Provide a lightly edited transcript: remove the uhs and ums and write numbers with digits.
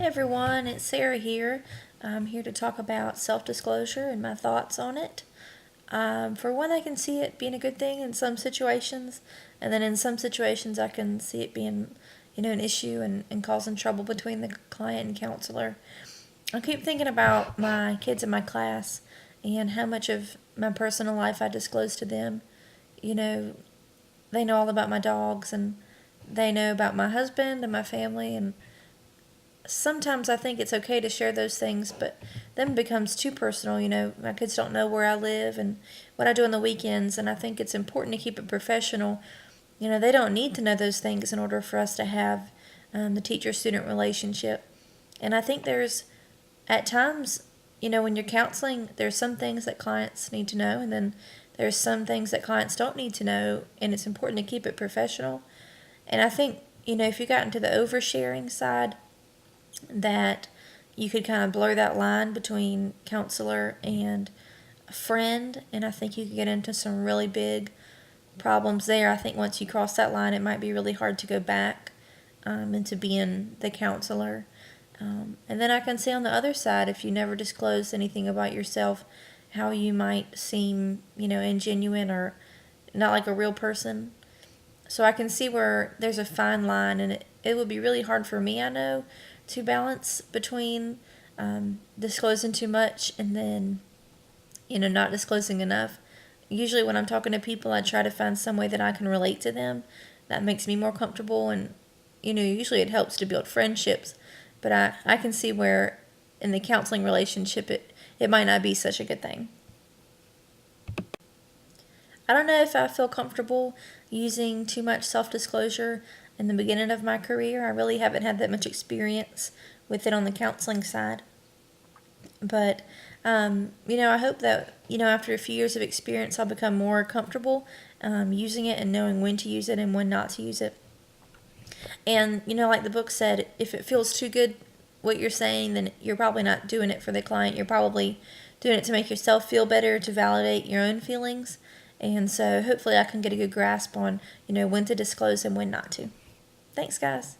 Everyone, it's Sarah here. I'm here to talk about self-disclosure and my thoughts on it. For one, I can see it being a good thing in some situations, and then in some situations I can see it being, an issue and causing trouble between the client and counselor. I keep thinking about my kids in my class and how much of my personal life I disclose to them. You know, they know all about my dogs, and they know about my husband and my family, and sometimes I think it's okay to share those things, but then it becomes too personal. My kids don't know where I live and what I do on the weekends, and I think it's important to keep it professional. They don't need to know those things in order for us to have the teacher-student relationship. And I think there's, at times, when you're counseling, there's some things that clients need to know, and then there's some things that clients don't need to know, and it's important to keep it professional. And I think, if you got into the oversharing side, that you could kind of blur that line between counselor and a friend, and I think you could get into some really big problems there. I think once you cross that line, it might be really hard to go back into being the counselor. And then I can see on the other side, if you never disclose anything about yourself, how you might seem, ingenuine or not like a real person. So I can see where there's a fine line, and it would be really hard for me, I know, to balance between disclosing too much and then, not disclosing enough. Usually when I'm talking to people, I try to find some way that I can relate to them. That makes me more comfortable, and, usually it helps to build friendships. But I can see where in the counseling relationship it might not be such a good thing. I don't know if I feel comfortable using too much self-disclosure in the beginning of my career. I really haven't had that much experience with it on the counseling side. But, I hope that, after a few years of experience, I'll become more comfortable using it and knowing when to use it and when not to use it. And, like the book said, if it feels too good what you're saying, then you're probably not doing it for the client. You're probably doing it to make yourself feel better, to validate your own feelings. And so hopefully I can get a good grasp on, when to disclose and when not to. Thanks, guys.